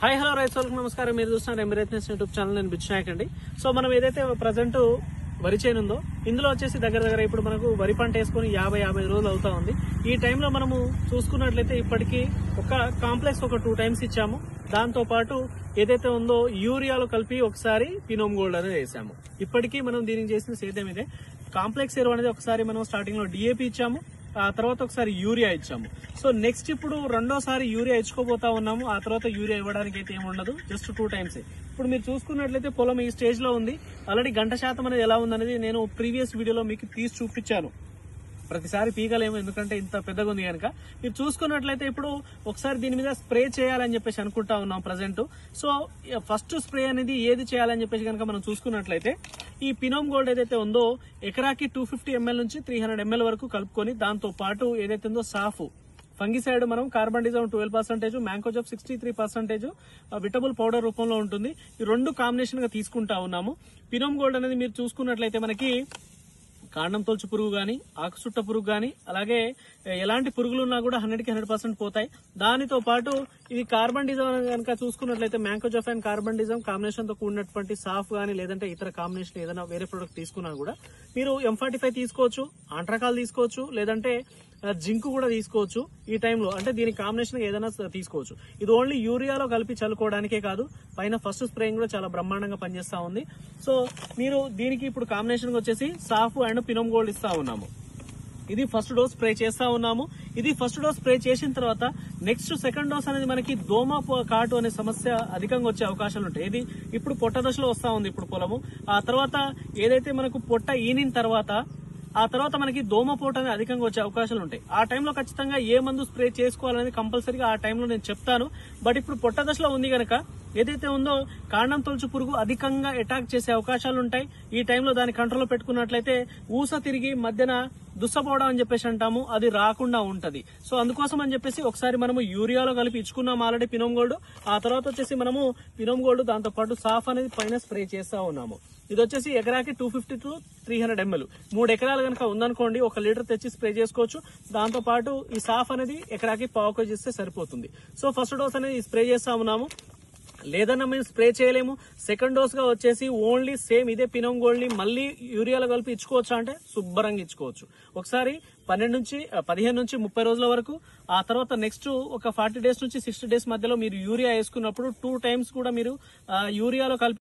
Hi hello రైతులకు నమస్కారం. మీరు చూస్తున్నారు ఎమిరేట్నెస్ యూట్యూబ్ ఛానల్. నేను బిచ్నాయక్ అండి. సో మనం ఏదైతే ప్రజెంట్ వరి చేను ఉందో ఇందులో వచ్చేసి దగ్గర ఇప్పుడు మనకు వరి పంట వేసుకుని 50 రోజులు అవుతా ఉంది. ఈ టైంలో మనము చూసుకున్నట్లయితే ఇప్పటికీ ఒక కాంప్లెక్స్ ఒక 2 టైమ్స్ ఇచ్చాము. దాంతో పాటు ఏదైతే ఉందో యూరియాలో కలిపి ఒకసారి పినోమ్ గోల్డ్ అనేది వేసాము. ఇప్పటికీ మనం దీనికి చేసిన సేద్యం ఇదే. కాంప్లెక్స్ ఎరువు అనేది ఒకసారి మనం స్టార్టింగ్ లో డిఏపి ఇచ్చాము, ఆ తర్వాత ఒకసారి యూరియా ఇచ్చాము. సో నెక్స్ట్ ఇప్పుడు రెండోసారి యూరియా ఇచ్చుకోబోతా ఉన్నాము. ఆ తర్వాత యూరియా ఇవ్వడానికి అయితే ఏమి ఉండదు, జస్ట్ 2 టైమ్స్. ఇప్పుడు మీరు చూసుకున్నట్లయితే పొలం ఈ స్టేజ్ లో ఉంది. ఆల్రెడీ గంట శాతం అనేది ఎలా ఉందనేది నేను ప్రీవియస్ వీడియోలో మీకు తీసి చూపించాను. ప్రతిసారి పీకలేము ఎందుకంటే ఇంత పెద్దగా ఉంది కనుక. మీరు చూసుకున్నట్లయితే ఇప్పుడు ఒకసారి దీని మీద స్ప్రే చేయాలని చెప్పేసి అనుకుంటా ఉన్నాం ప్రజెంట్. సో ఫస్ట్ స్ప్రే అనేది ఏది చేయాలని చెప్పేసి కనుక మనం చూసుకున్నట్లయితే ఈ పినోమ్ గోల్డ్ ఏదైతే ఉందో ఎకరాకి 250 ml నుంచి 300 ml వరకు కలుపుకొని, దాంతో పాటు ఏదైతే ఉందో సాఫ్ ఫంగిసైడ్ మనం కార్బండిజం 12%, మ్యాంకోజబ్ 63%, విటబుల్ పౌడర్ రూపంలో ఉంటుంది. ఈ రెండు కాంబినేషన్ గా తీసుకుంటా ఉన్నాము. పినోమ్ గోల్డ్ అనేది మీరు చూసుకున్నట్లయితే మనకి కాండం తొలచు పురుగు గాని, ఆకుచుట్ట పురుగు గాని, అలాగే ఎలాంటి పురుగులు ఉన్నా కూడా 100% పోతాయి. దానితో పాటు ఇది కార్బండిజం కనుక చూసుకున్నట్లయితే మ్యాంకోజెఫ్ అండ్ కార్బండిజం కాంబినేషన్ తో కూడినటువంటి సాఫ్ గానీ లేదంటే ఇతర కాంబినేషన్ ఏదైనా వేరే ప్రొడక్ట్ తీసుకున్నా కూడా మీరు M45 తీసుకోవచ్చు, ఆంట్రాకాల్ తీసుకోవచ్చు, లేదంటే జింక్ కూడా తీసుకోవచ్చు. ఈ టైంలో అంటే దీని కాంబినేషన్ ఏదైనా తీసుకోవచ్చు. ఇది ఓన్లీ యూరియాలో కలిపి చల్లుకోవడానికే కాదు, పైన ఫస్ట్ స్ప్రేయింగ్ కూడా చాలా బ్రహ్మాండంగా పనిచేస్తా ఉంది. సో మీరు దీనికి ఇప్పుడు కాంబినేషన్ వచ్చేసి సాఫ్ అండ్ పినోమ్ గోల్డ్ ఇస్తా ఉన్నాము. ఇది ఫస్ట్ డోస్ స్ప్రే చేస్తా ఉన్నాము. ఇది ఫస్ట్ డోస్ స్ప్రే చేసిన తర్వాత నెక్స్ట్ సెకండ్ డోస్ అనేది మనకి దోమ కాటు అనే సమస్య అధికంగా వచ్చే అవకాశాలు ఉంటాయి. ఇది ఇప్పుడు పొట్ట దశలో వస్తా ఉంది ఇప్పుడు పొలము. ఆ తర్వాత ఏదైతే మనకు పొట్ట ఈనిన తర్వాత ఆ తర్వాత మనకి దోమపోటు అనేది అధికంగా వచ్చే అవకాశాలు ఉంటాయి. ఆ టైంలో ఖచ్చితంగా ఏ మందు స్ప్రే చేసుకోవాలనేది కంపల్సరీగా ఆ టైంలో నేను చెప్తాను. బట్ ఇప్పుడు పొట్ట దశలో ఉంది కనుక ఏదైతే ఉందో కాండం తొలచు పురుగు అధికంగా అటాక్ చేసే అవకాశాలు ఉంటాయి. ఈ టైంలో దాని కంట్రోల్లో పెట్టుకున్నట్లయితే ఊస తిరిగి మధ్యన దుස්සపోవడం అని చెప్పేసి అంటాము, అది రాకుండా ఉంటది. సో అందుకోసం అని చెప్పేసి ఒకసారి మనము యూరియాలో కలిపి ఇచ్చుకున్నాం ఆల్రెడీ పినోమ్ గోల్డ్. ఆ తర్వాత వచ్చేసి మనము పినోమ్ గోల్డ్ దాంతో పాటు సాఫ్ అనేది పైన స్ప్రే చేస్తా ఉన్నాము. ఇది వచ్చేసి ఎకరాకి 250 to 300 ml. 3 ఎకరాలు కనుక ఉందనుకోండి 1 లీటర్ తెచ్చి స్ప్రే చేసుకోవచ్చు. దాంతో పాటు ఈ సాఫ్ అనేది ఎకరాకి 1/4 kg ఇస్తే సరిపోతుంది. సో ఫస్ట్ డోస్ అనేది స్ప్రే చేస్తా ఉన్నాము. లేదన్నా మేము స్ప్రే చేయలేము, సెకండ్ డోస్ గా వచ్చేసి ఓన్లీ సేమ్ ఇదే పినోమ్ గోల్డ్ ని మళ్ళీ యూరియాలో కలిపి ఇచ్చుకోవచ్చు అంటే శుభ్రంగా ఇచ్చుకోవచ్చు. ఒకసారి 15 నుంచి 30 రోజుల వరకు, ఆ తర్వాత నెక్స్ట్ ఒక 40 days నుంచి 60 days మధ్యలో మీరు యూరియా వేసుకున్నప్పుడు 2 టైమ్స్ కూడా మీరు యూరియాలో కలిపి